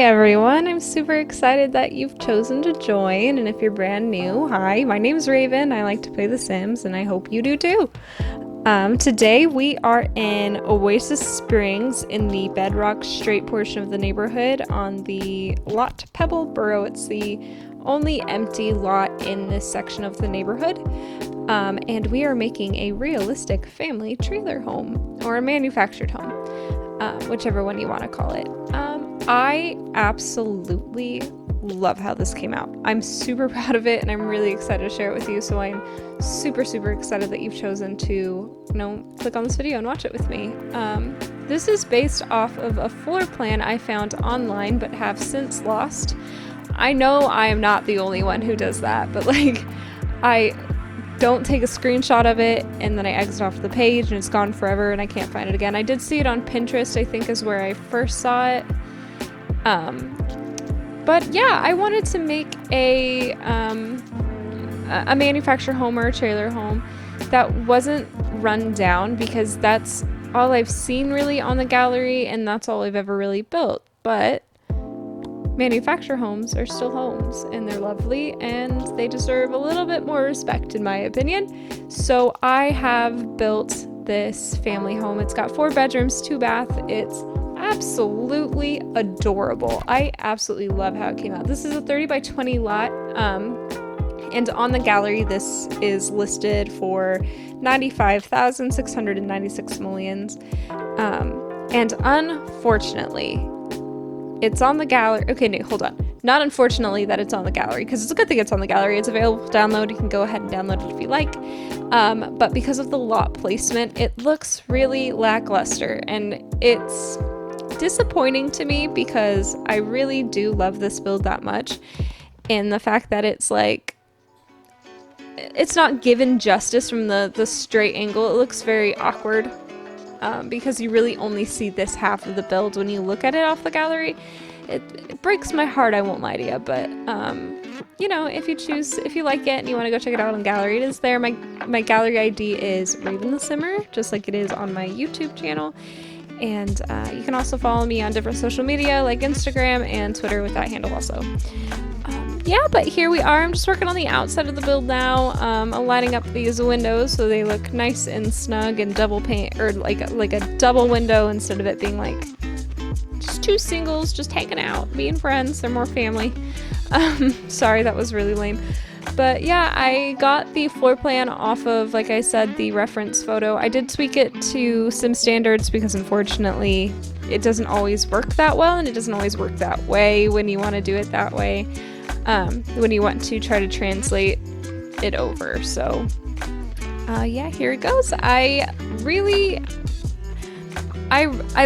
everyone, I'm super excited that you've chosen to join, and if you're brand new, hi, my name's Raven. I like to play The Sims, and I hope you do too. Today we are in Oasis Springs in the Bedrock Strait portion of the neighborhood on the lot Pebble Burrow. It's the only empty lot in this section of the neighborhood. And we are making a realistic family trailer home, or a manufactured home, whichever one you want to call it. I absolutely love how this came out. I'm super proud of it, and I'm really excited to share it with you, so I'm super excited that you've chosen to, click on this video and watch it with me. This is based off of a floor plan I found online but have since lost. I know I am not the only one who does that, but I don't take a screenshot of it and then I exit off the page and it's gone forever and I can't find it again. I did see it on Pinterest, I think is where I first saw it. But yeah, I wanted to make a manufactured home or a trailer home that wasn't run down, because that's all I've seen really on the gallery and that's all I've ever really built. But manufactured homes are still homes, and they're lovely, and they deserve a little bit more respect in my opinion. So I have built this family home. It's got 4 bedrooms, 2 baths. It's absolutely adorable. I absolutely love how it came out. This is a 30 by 20 lot, and on the gallery this is listed for 95,696 millions, and unfortunately it's on the gallery. Okay, no, hold on. Not unfortunately that it's on the gallery, because it's a good thing it's on the gallery. It's available to download. You can go ahead and download it if you like. But because of the lot placement, it looks really lackluster, and it's disappointing to me because I really do love this build that much. And the fact that it's not given justice from the straight angle. It looks very awkward. Because you really only see this half of the build when you look at it off the gallery. It breaks my heart, I won't lie to you, but if you like it and you want to go check it out on gallery, it is there. My gallery ID is Ravynthesimmer, just like it is on my YouTube channel, and you can also follow me on different social media like Instagram and Twitter with that handle also. Yeah, but here we are. I'm just working on the outside of the build now. I'm lining up these windows so they look nice and snug and double paint, or like a double window instead of it being like just 2 singles just hanging out, being friends. They're more family. Sorry, that was really lame. But yeah, I got the floor plan off of, like I said, the reference photo. I did tweak it to Sim standards because unfortunately it doesn't always work that well, and it doesn't always work that way when you want to do it that way. When you want to try to translate it over. So yeah, here it goes. I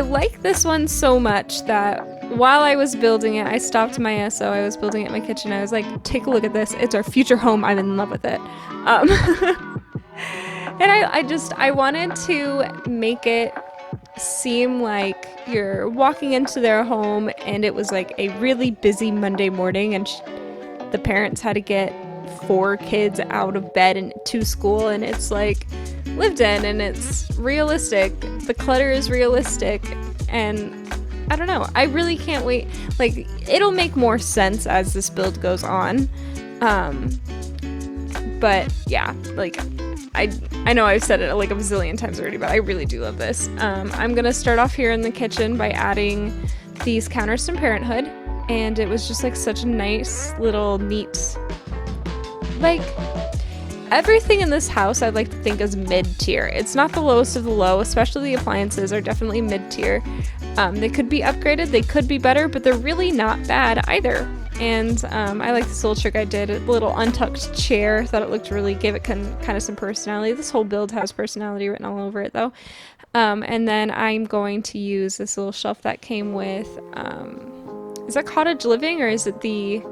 like this one so much that while I was building it, I stopped my SO. I was building it in my kitchen. I was like, take a look at this. It's our future home. I'm in love with it. And I wanted to make it seem like you're walking into their home and it was like a really busy Monday morning, and the parents had to get 4 kids out of bed and to school, and it's like lived in, and it's realistic. The clutter is realistic, and I don't know, I really can't wait. Like, it'll make more sense as this build goes on. But yeah, like I know I've said it like a bazillion times already, but I really do love this. I'm gonna start off here in the kitchen by adding these counters from Parenthood, and it was just like such a nice little neat, like, everything in this house I'd like to think is mid-tier. It's not the lowest of the low, especially the appliances are definitely mid-tier. They could be upgraded, they could be better, but they're really not bad either. And I like this little trick I did, a little untucked chair. Thought it looked really, gave it kind of some personality. This whole build has personality written all over it though. And then I'm going to use this little shelf that came with, is that Cottage Living or is it the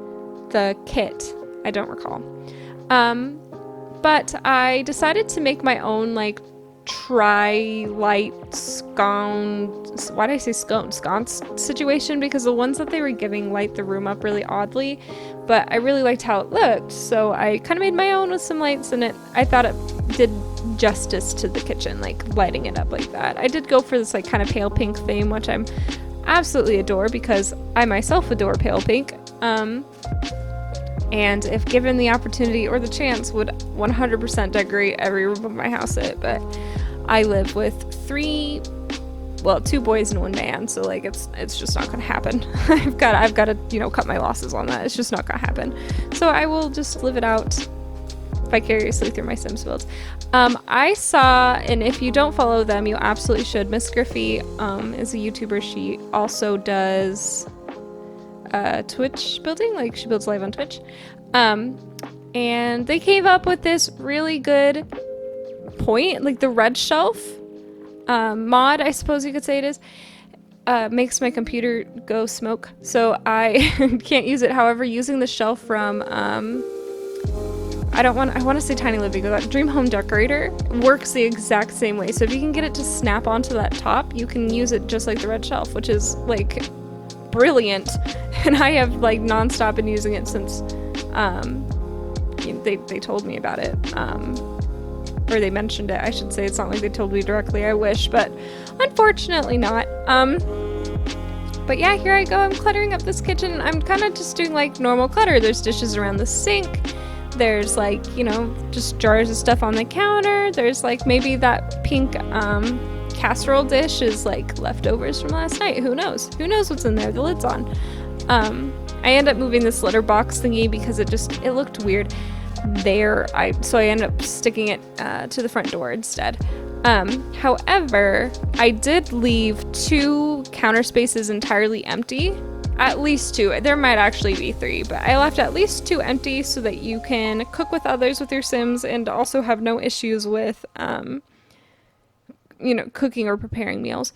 kit? I don't recall. But I decided to make my own like tri-light sconce, why did I say sconce situation, because the ones that they were giving light the room up really oddly, but I really liked how it looked, so I kind of made my own with some lights, and I thought it did justice to the kitchen, like lighting it up like that. I did go for this like kind of pale pink theme, which I'm absolutely adore because I myself adore pale pink. And if given the opportunity or the chance, would 100% decorate every room of my house it. But I live with 2 boys and 1 man, so like it's just not gonna happen. I've got to cut my losses on that. It's just not gonna happen. So I will just live it out vicariously through my Sims builds. I saw, and if you don't follow them, you absolutely should. Miss Griffey is a YouTuber. She also does Twitch building, like she builds live on Twitch, and they came up with this really good point, like the red shelf mod, I suppose you could say it is, makes my computer go smoke, so I can't use it. However, using the shelf from I want to say Tiny Living, but Dream Home Decorator works the exact same way. So if you can get it to snap onto that top, you can use it just like the red shelf, which is like brilliant. And I have like nonstop been using it since they told me about it, or they mentioned it, I should say. It's not like they told me directly, I wish, but unfortunately not. But yeah, here I go. I'm cluttering up this kitchen. I'm kind of just doing like normal clutter. There's dishes around the sink. There's like, just jars of stuff on the counter. There's like maybe that pink casserole dish is like leftovers from last night. Who knows? Who knows what's in there? The lid's on. I end up moving this litter box thingy because it looked weird there. So I ended up sticking it to the front door instead. However, I did leave 2 counter spaces entirely empty. At least 2. There might actually be 3, but I left at least 2 empty so that you can cook with others with your Sims and also have no issues with, cooking or preparing meals.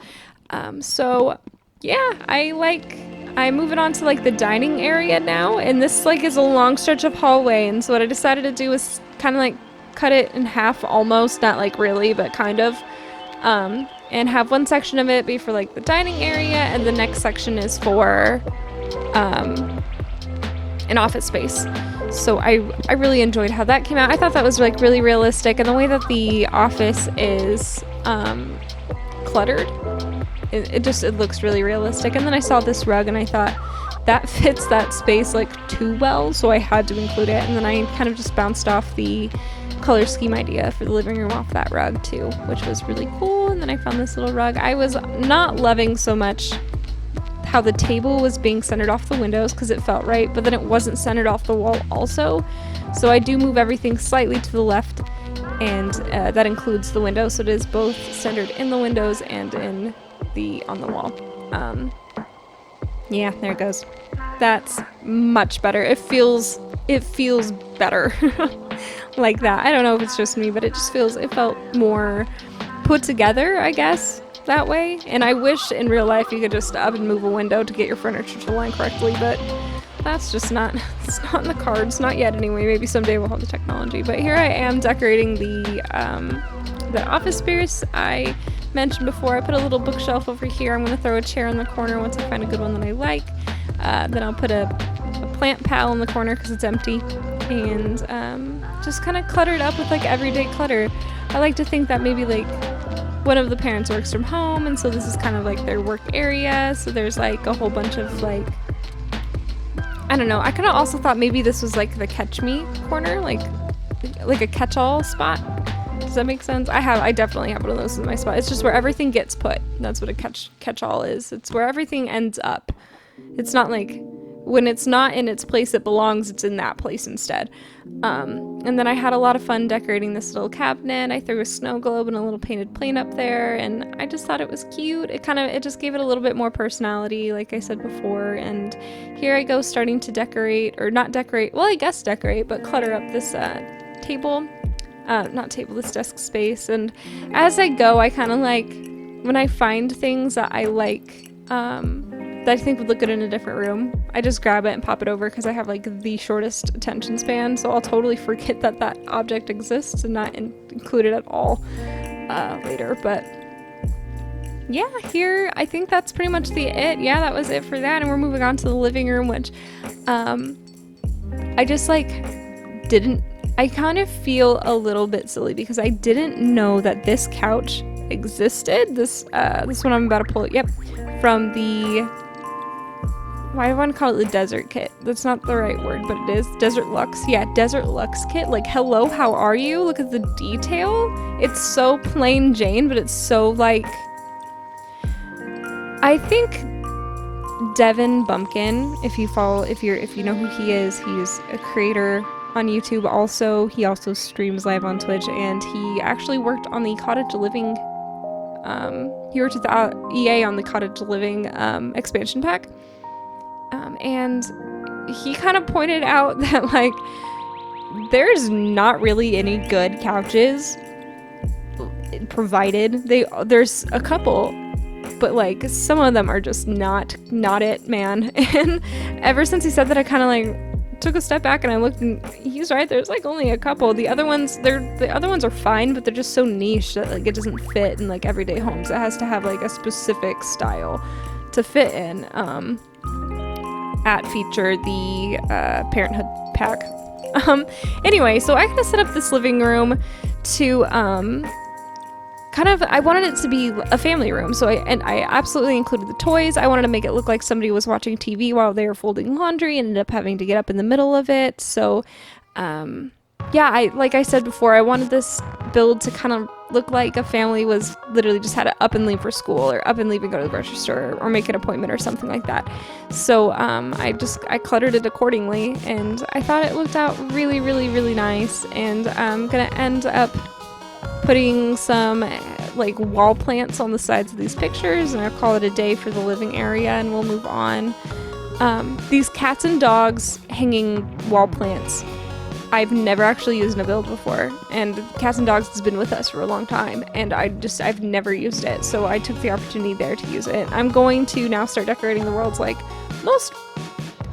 So yeah, I'm moving on to like the dining area now, and this like is a long stretch of hallway, and so what I decided to do was kind of like cut it in half almost, not like really, but kind of. And have one section of it be for like the dining area, and the next section is for an office space. So I really enjoyed how that came out. I thought that was like really realistic, and the way that the office is cluttered, it looks really realistic. And then I saw this rug and I thought that fits that space like too well, so I had to include it. And then I kind of just bounced off the color scheme idea for the living room off that rug too, which was really cool. And then I found this little rug. I was not loving so much how the table was being centered off the windows because it felt right, but then it wasn't centered off the wall also. So I do move everything slightly to the left, and that includes the window, so it is both centered in the windows and on the wall. Yeah, there it goes. That's much better. It feels better like that. I don't know if it's just me, but it felt more put together, I guess, that way. And I wish in real life you could just up and move a window to get your furniture to line correctly, but that's just it's not in the cards, not yet anyway. Maybe someday we'll have the technology. But here I am decorating the office space I mentioned before. I put a little bookshelf over here. I'm going to throw a chair in the corner once I find a good one that I like. Then I'll put a plant pal in the corner because it's empty, and just kind of cluttered up with like everyday clutter. I like to think that maybe like one of the parents works from home, and so this is kind of like their work area, so there's like a whole bunch of like, I don't know, I kind of also thought maybe this was like the catch me corner, like a catch-all spot. Does that make sense? I definitely have one of those in my spot. It's just where everything gets put. That's what a catch-all is. It's where everything ends up. It's not like when it's not in its place it belongs, it's in that place instead. And then I had a lot of fun decorating this little cabinet. I threw a snow globe and a little painted plane up there, and I just thought it was cute. It just gave it a little bit more personality, like I said before. And here I go starting to decorate, or not decorate, well I guess decorate, but clutter up this this desk space. And as I go, I kind of like, when I find things that I like, that I think would look good in a different room, I just grab it and pop it over, because I have like the shortest attention span, so I'll totally forget that object exists and not include it at all later. But yeah, here I think that's pretty much that was it for that. And we're moving on to the living room, which I just like I kind of feel a little bit silly because I didn't know that this couch existed. This one I'm about to pull it. Yep, from the, why do I want to call it the Desert Kit? That's not the right word, but it is. Desert Luxe. Yeah, Desert Luxe Kit. Like, hello, how are you? Look at the detail. It's so plain Jane, but it's so, like, I think Devin Bumpkin, if you know who he is, he's a creator on YouTube also. He also streams live on Twitch, and he actually worked on the Cottage Living, he worked at the EA on the Cottage Living expansion pack. And he kind of pointed out that, like, there's not really any good couches provided. There's a couple, but, like, some of them are just not it, man. And ever since he said that, I kind of, like, took a step back and I looked, and he's right. There's, like, only a couple. The other ones are fine, but they're just so niche that, like, it doesn't fit in, like, everyday homes. It has to have, like, a specific style to fit in. At Feature, the Parenthood pack. Anyway, so I kind of set up this living room to I wanted it to be a family room. So I absolutely included the toys. I wanted to make it look like somebody was watching TV while they were folding laundry and ended up having to get up in the middle of it. So yeah, like I said before, I wanted this build to kind of look like a family was literally just had to up and leave for school, or up and leave and go to the grocery store, or make an appointment or something like that. So I cluttered it accordingly, and I thought it looked out really, really, really nice. And I'm gonna end up putting some like wall plants on the sides of these pictures, and I'll call it a day for the living area, and we'll move on. These cats and dogs hanging wall plants, I've never actually used in a build before, and Cats and Dogs has been with us for a long time, and I've never used it, so I took the opportunity there to use it. I'm going to now start decorating the world's, like, most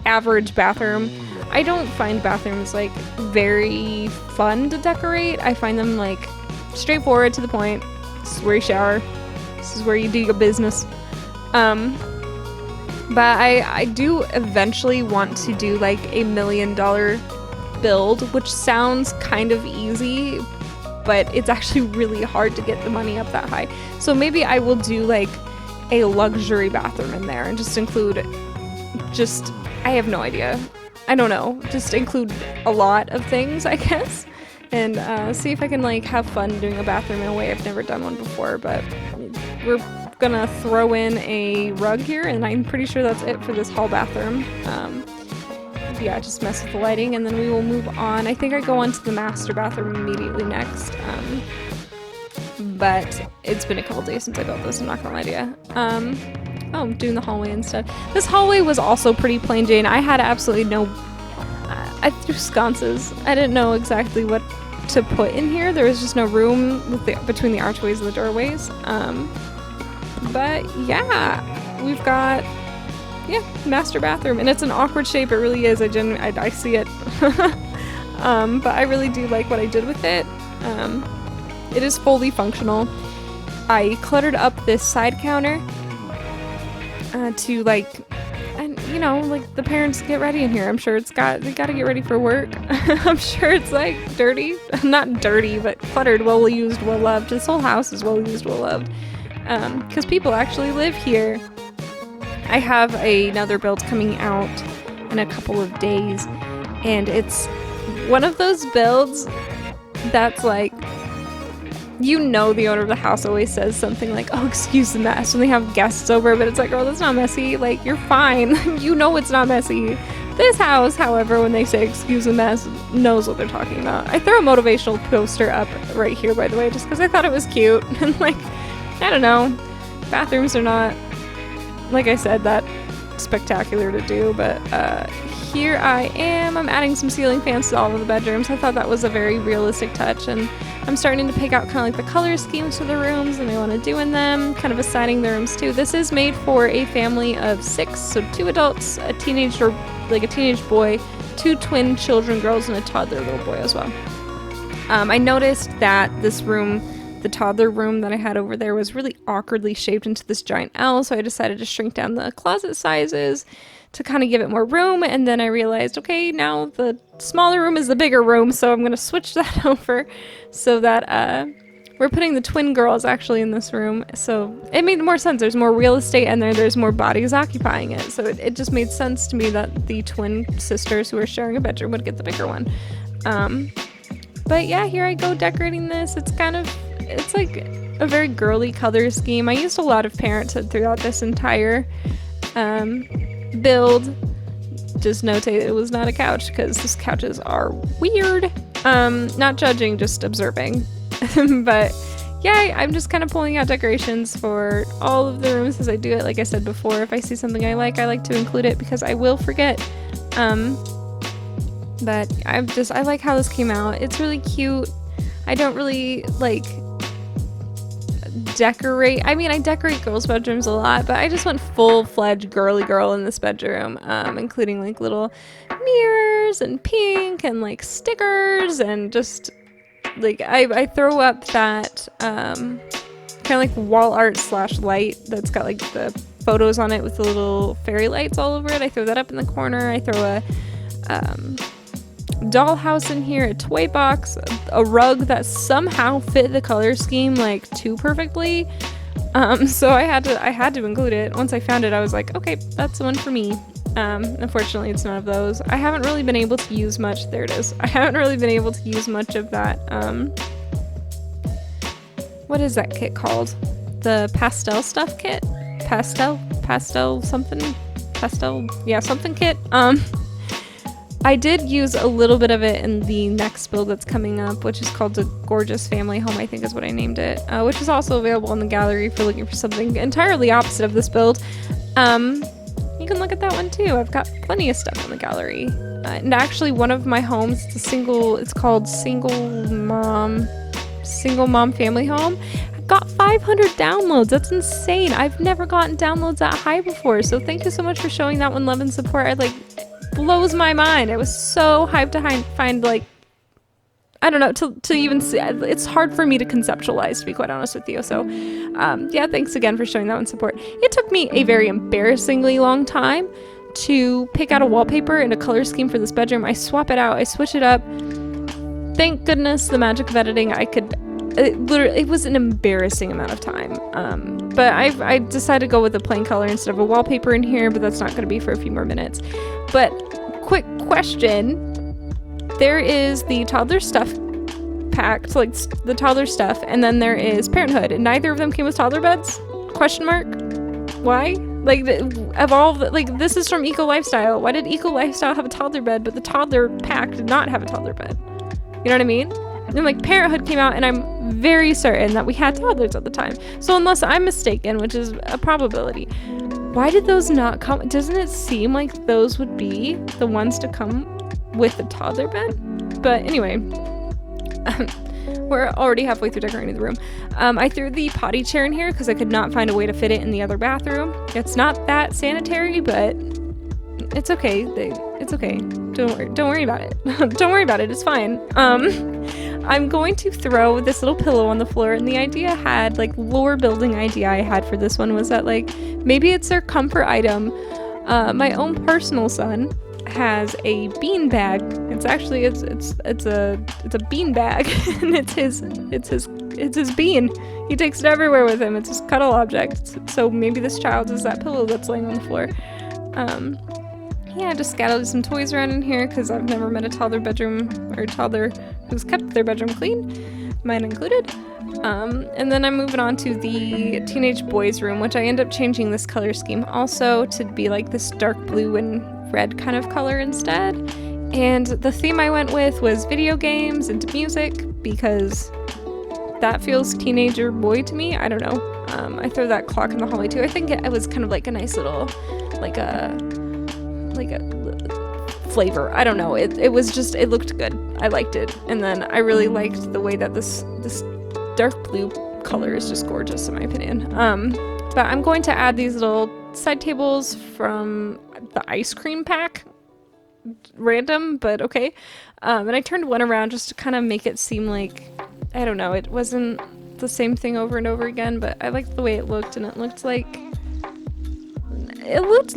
average bathroom. I don't find bathrooms, like, very fun to decorate. I find them, like, straightforward, to the point. This is where you shower. This is where you do your business. But I do eventually want to do, like, $1 million build, which sounds kind of easy, but it's actually really hard to get the money up that high. So maybe I will do, like, a luxury bathroom in there and just include I have no idea. I don't know. Just include a lot of things, I guess, and see if I can, like, have fun doing a bathroom in a way I've never done one before. But we're gonna throw in a rug here, and I'm pretty sure that's it for this hall bathroom. Yeah, just mess with the lighting, and then we will move on. I think I go on to the master bathroom immediately next. But it's been a couple days since I built this, I'm not gonna lie to you. Oh, I'm doing the hallway instead. This hallway was also pretty plain Jane. I had absolutely no... I threw sconces. I didn't know exactly what to put in here. There was just no room between the archways and the doorways. But yeah, we've got... Yeah, master bathroom, and it's an awkward shape. It really is. I see it. But I really do like what I did with it. It is fully functional. I cluttered up this side counter to, like, and you know, like, the parents get ready in here. I'm sure they gotta get ready for work. I'm sure it's, like, dirty, not dirty, but cluttered, well used, well loved. This whole house is well used, well loved, because people actually live here. I have another build coming out in a couple of days, and it's one of those builds that's, like, you know, the owner of the house always says something like, oh, excuse the mess, when they have guests over, but it's like, girl, that's not messy. Like, you're fine. You know it's not messy. This house, however, when they say excuse the mess, knows what they're talking about. I threw a motivational poster up right here, by the way, just because I thought it was cute. And, like, I don't know, bathrooms are not, like I said, that spectacular to do, but here I am. I'm adding some ceiling fans to all of the bedrooms. I thought that was a very realistic touch, and I'm starting to pick out kind of like the color schemes for the rooms and I want to do in them, kind of assigning the rooms too. This is made for a family of 6, so 2 adults, a teenage boy, 2 twin children, girls, and a toddler little boy as well. I noticed that this room, the toddler room that I had over there, was really awkwardly shaped into this giant L, so I decided to shrink down the closet sizes to kind of give it more room, and then I realized, okay, now the smaller room is the bigger room, so I'm going to switch that over so that we're putting the twin girls actually in this room, so it made more sense. There's more real estate and there's more bodies occupying it, so it just made sense to me that the twin sisters who are sharing a bedroom would get the bigger one. But yeah, here I go decorating this. It's like a very girly color scheme. I used a lot of parenthood throughout this entire build. Just notate it was not a couch because these couches are weird. Not judging, just observing. But yeah, I'm just kind of pulling out decorations for all of the rooms as I do it. Like I said before, if I see something I like to include it because I will forget. But I like how this came out. It's really cute. I don't really like decorate. I mean, I decorate girls' bedrooms a lot, but I just went full-fledged girly girl in this bedroom, including like little mirrors and pink and like stickers and just like I throw up that kind of like wall art / light that's got like the photos on it with the little fairy lights all over it. I throw that up in the corner. I throw a dollhouse in here, a toy box, a rug that somehow fit the color scheme like too perfectly. So I had to include it. Once I found it, I was like, okay, that's the one for me. Unfortunately, it's none of those. I haven't really been able to use much. There it is. I haven't really been able to use much of that. What is that kit called? The pastel stuff kit? Pastel something kit. I did use a little bit of it in the next build that's coming up, which is called the Gorgeous Family Home, I think is what I named it, which is also available in the gallery if you're looking for something entirely opposite of this build. You can look at that one too. I've got plenty of stuff in the gallery. And actually one of my homes, it's called Single Mom Family Home. I got 500 downloads. That's insane. I've never gotten downloads that high before. So thank you so much for showing that one love and support. Blows my mind. I was so hyped to find like, I don't know, to even see. It's hard for me to conceptualize, to be quite honest with you. So yeah, thanks again for showing that one support. It took me a very embarrassingly long time to pick out a wallpaper and a color scheme for this bedroom. I swap it out, I switch it up. Thank goodness the magic of editing, it was an embarrassing amount of time. But I decided to go with a plain color instead of a wallpaper in here, but that's not going to be for a few more minutes. But quick question, there is the toddler stuff pack, so like the toddler stuff, and then there is parenthood, and neither of them came with toddler beds? Question mark? Why? Like, this is from Eco Lifestyle. Why did Eco Lifestyle have a toddler bed, but the toddler pack did not have a toddler bed? You know what I mean? And like parenthood came out, and I'm very certain that we had toddlers at the time. So unless I'm mistaken, which is a probability, why did those not come? Doesn't it seem like those would be the ones to come with the toddler bed? But anyway, we're already halfway through decorating the room. I threw the potty chair in here because I could not find a way to fit it in the other bathroom. It's not that sanitary, but it's okay. It's okay. Don't worry about it. Don't worry about it. It's fine. I'm going to throw this little pillow on the floor, and the idea lore building idea I had for this one was that maybe it's their comfort item. My own personal son has a bean bag. It's a bean bag, and it's his bean. He takes it everywhere with him. It's his cuddle object. So maybe this child is that pillow that's laying on the floor. Yeah, just scattered some toys around in here because I've never met a toddler who's kept their bedroom clean, mine included. And then I'm moving on to the teenage boys room, which I end up changing this color scheme also to be like this dark blue and red kind of color instead. And the theme I went with was video games and music because that feels teenager boy to me. I don't know. I throw that clock in the hallway too. I think it was kind of like a nice little like a flavor. I don't know. It looked good. I liked it. And then I really liked the way that this dark blue color is just gorgeous in my opinion. But I'm going to add these little side tables from the ice cream pack. Random, but okay. And I turned one around just to kind of make it seem like, I don't know, it wasn't the same thing over and over again, but I liked the way it looked, and it looked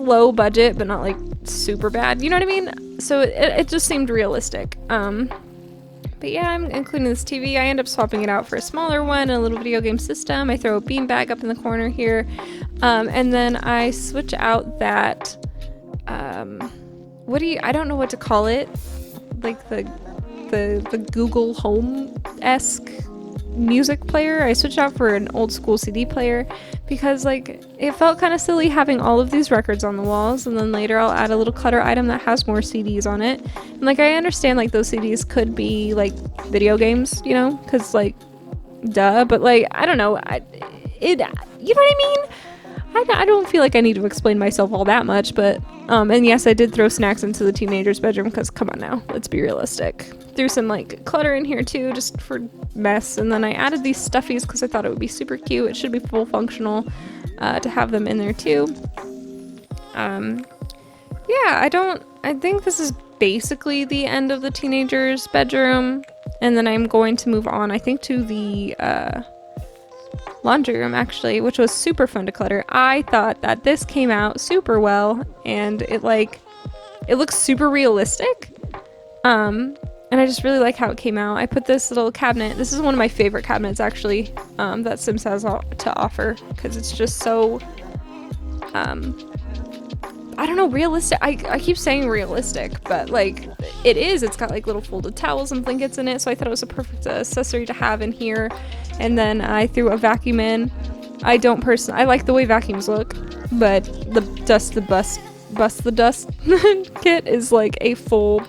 low budget, but not like super bad, you know what I mean? So it just seemed realistic. But But yeah, I'm including this TV. I end up swapping it out for a smaller one, a little video game system. I throw a beanbag up in the corner here. And then I switch out that, I don't know what to call it. Like the Google Home-esque music player. I switched out for an old school CD player because like it felt kind of silly having all of these records on the walls, and then later I'll add a little clutter item that has more CDs on it. And like I understand like those CDs could be like video games, you know, because like duh, but like I don't know, you know what I mean? I don't feel like I need to explain myself all that much, but and yes, I did throw snacks into the teenager's bedroom because come on now, let's be realistic. Threw some like clutter in here too, just for mess, and then I added these stuffies because I thought it would be super cute. It should be full functional to have them in there too. Yeah, I think this is basically the end of the teenager's bedroom, and then I'm going to move on, I think, to the laundry room actually, which was super fun to clutter. I thought that this came out super well, and it looks super realistic. And I just really like how it came out. I put this little cabinet. This is one of my favorite cabinets actually, that Sims has to offer, because it's just so I don't know, realistic. I keep saying realistic, but like it is. It's got like little folded towels and blankets in it, so I thought it was a perfect accessory to have in here. And then I threw a vacuum in. I like the way vacuums look, but the bust the dust kit is like a full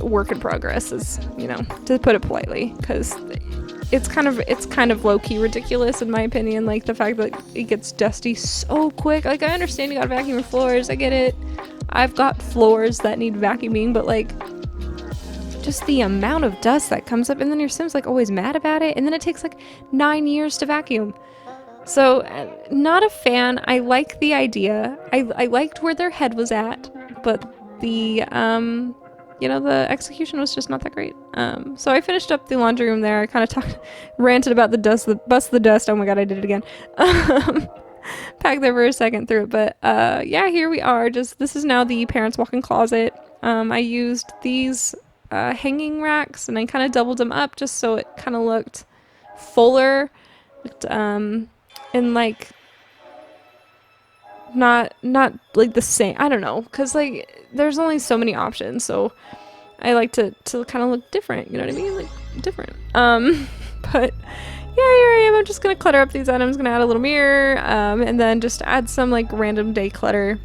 work in progress, is, you know, to put it politely, because it's kind of low-key ridiculous in my opinion, like the fact that it gets dusty so quick. Like I understand you gotta vacuum your floors, I get it. I've got floors that need vacuuming, but like just the amount of dust that comes up, and then your Sim's like always mad about it, and then it takes like 9 years to vacuum. So not a fan. I like the idea. I liked where their head was at, but the you know, the execution was just not that great. So I finished up the laundry room there. I kind of ranted about the bust the dust. Oh my god, I did it again. Packed there for a second through it, but yeah, here we are. This is now the parents' walk-in closet. I used these hanging racks, and I kind of doubled them up just so it kind of looked fuller, and like not like the same. I don't know, because like there's only so many options, so I like to kind of look different, you know what I mean, like different. But yeah, here I am. I'm just gonna clutter up these items, gonna add a little mirror, and then just add some like random day clutter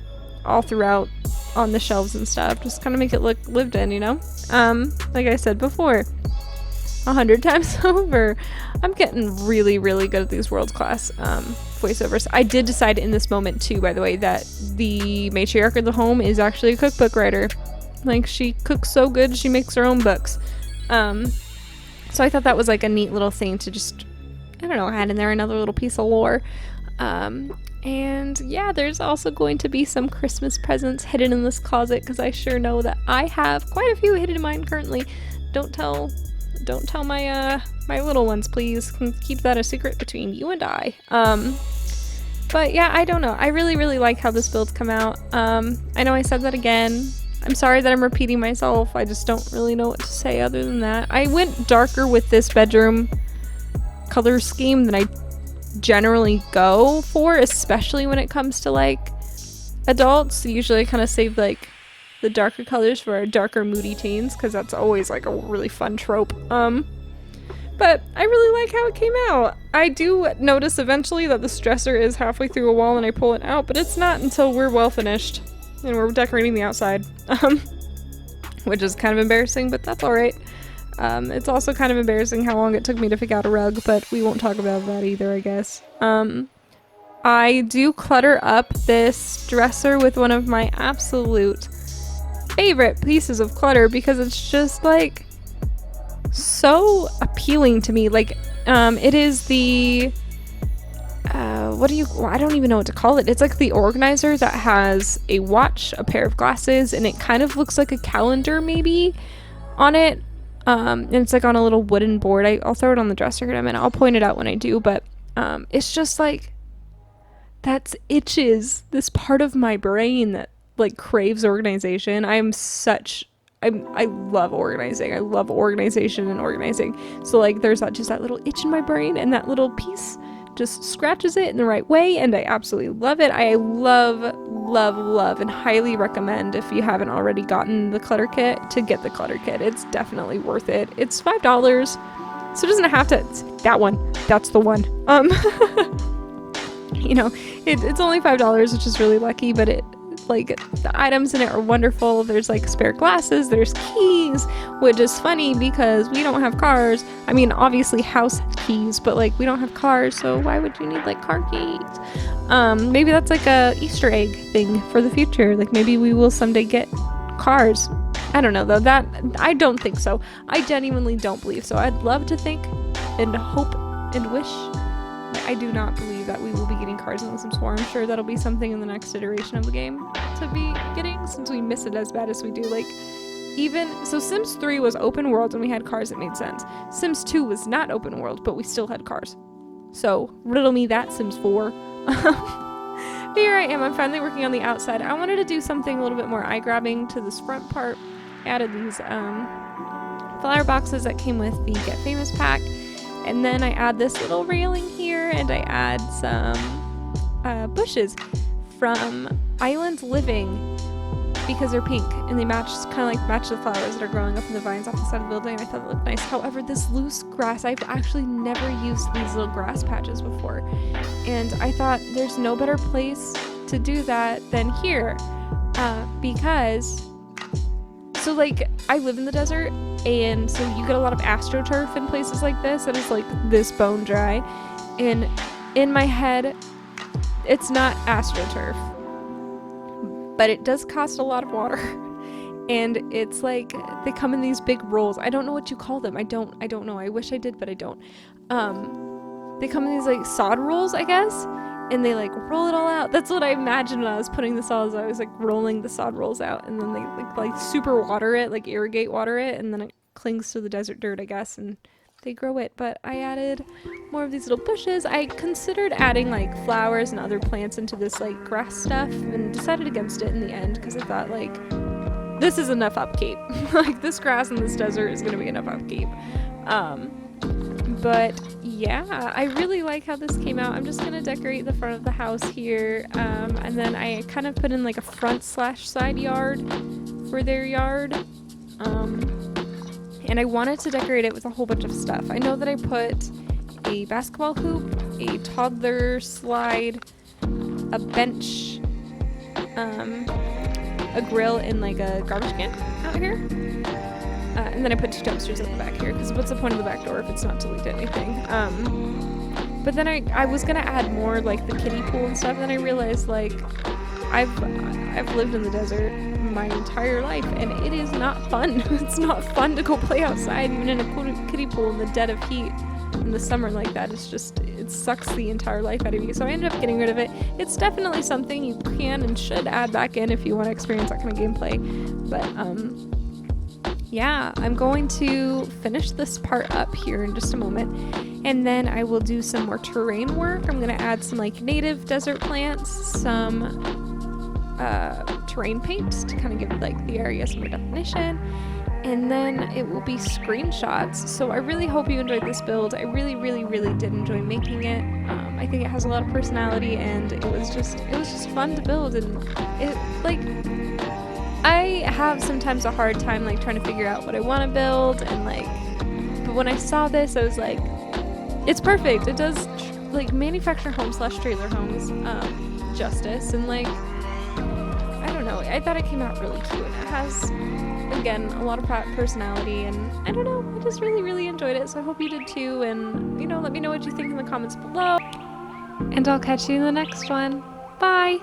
all throughout on the shelves and stuff, just kind of make it look lived in, you know. Like I said before 100 times over, I'm getting really good at these world class voiceovers. I did decide in this moment too, by the way, that the matriarch of the home is actually a cookbook writer. Like, she cooks so good, she makes her own books. So I thought that was like a neat little thing to just, I don't know, add in there, another little piece of lore. And yeah, there's also going to be some Christmas presents hidden in this closet, because I sure know that I have quite a few hidden in mine currently. Don't tell my my little ones, please. Keep that a secret between you and I. But yeah, I don't know. I really like how this build's come out. I know I said that again. I'm sorry that I'm repeating myself. I just don't really know what to say other than that. I went darker with this bedroom color scheme than I generally go for, especially when it comes to like adults. Usually I kind of save like the darker colors for our darker moody teens, because that's always like a really fun trope. But I really like how it came out. I do notice eventually that the dresser is halfway through a wall and I pull it out, but it's not until we're well finished and we're decorating the outside, which is kind of embarrassing, but that's alright. It's also kind of embarrassing how long it took me to pick out a rug, but we won't talk about that either, I guess. I do clutter up this dresser with one of my absolute favorite pieces of clutter, because it's just like so appealing to me. Like, it is the I don't even know what to call it. It's like the organizer that has a watch, a pair of glasses, and it kind of looks like a calendar maybe on it. And it's like on a little wooden board. I'll throw it on the dresser in a minute. I'll point it out when I do, but it's just like that's itches this part of my brain that like craves organization. I I love organizing. I love organization and organizing. So like there's just that little itch in my brain, and that little piece just scratches it in the right way, and I absolutely love it. I love and highly recommend, if you haven't already gotten the clutter kit, to get the clutter kit. It's definitely worth it. It's $5, so it doesn't have to. It's that one. That's the one. You know, it's only $5, which is really lucky, but like the items in it are wonderful. There's like spare glasses, there's keys, which is funny because we don't have cars. I mean, obviously house keys, but like we don't have cars, so why would you need like car keys? Maybe that's like a Easter egg thing for the future. Like maybe we will someday get cars. I don't know though. That I don't think so. I genuinely don't believe so. I'd love to think and hope and wish. I do not believe that we will be getting cars in The Sims 4. I'm sure that'll be something in the next iteration of the game to be getting, since we miss it as bad as we do. Like, so Sims 3 was open world and we had cars that made sense. Sims 2 was not open world, but we still had cars. So, riddle me that, Sims 4. But here I am, I'm finally working on the outside. I wanted to do something a little bit more eye-grabbing to this front part. I added these flower boxes that came with the Get Famous pack. And then I add this little railing here, and I add some bushes from Island Living because they're pink and they match the flowers that are growing up in the vines off the side of the building. I thought it looked nice. However, this loose grass, I've actually never used these little grass patches before, and I thought there's no better place to do that than here, because so like I live in the desert, and so you get a lot of astroturf in places like this that is like this bone dry, and in my head it's not astroturf, but it does cost a lot of water, and it's like they come in these big rolls. I don't know what you call them. I don't know. I wish I did, but I don't. They come in these like sod rolls, I guess, and they like roll it all out. That's what I imagined when I was putting this all, as I was like rolling the sod rolls out, and then they like super water it, like irrigate water it, and then it clings to the desert dirt, I guess, and they grow it. But I added more of these little bushes. I considered adding like flowers and other plants into this like grass stuff, and decided against it in the end because I thought like this is enough upkeep. Like this grass in this desert is gonna be enough upkeep. But yeah, I really like how this came out. I'm just gonna decorate the front of the house here, and then I kind of put in like a front/side yard for their yard, and I wanted to decorate it with a whole bunch of stuff. I know that I put a basketball hoop, a toddler slide, a bench, a grill, and like a garbage can out here. And then I put 2 dumpsters at the back here, because what's the point of the back door if it's not to lead to anything? But then I was gonna add more like the kiddie pool and stuff, and then I realized like I've lived in the desert my entire life, and it is not fun. It's not fun to go play outside, even in a kiddie pool in the dead of heat in the summer like that. It's just, it sucks the entire life out of you. So I ended up getting rid of it. It's definitely something you can and should add back in if you want to experience that kind of gameplay. But yeah, I'm going to finish this part up here in just a moment, and then I will do some more terrain work. I'm going to add some like native desert plants, some terrain paints to kind of give like the area some more definition, and then it will be screenshots. So I really hope you enjoyed this build. I really did enjoy making it. I think it has a lot of personality, and it was just fun to build, and it like, I have sometimes a hard time like trying to figure out what I want to build, and like, but when I saw this I was like, it's perfect. It does like manufactured home / trailer homes justice, and like, I don't know, I thought it came out really cute. It has, again, a lot of personality, and I don't know, I just really enjoyed it, so I hope you did too, and you know, let me know what you think in the comments below, and I'll catch you in the next one. Bye!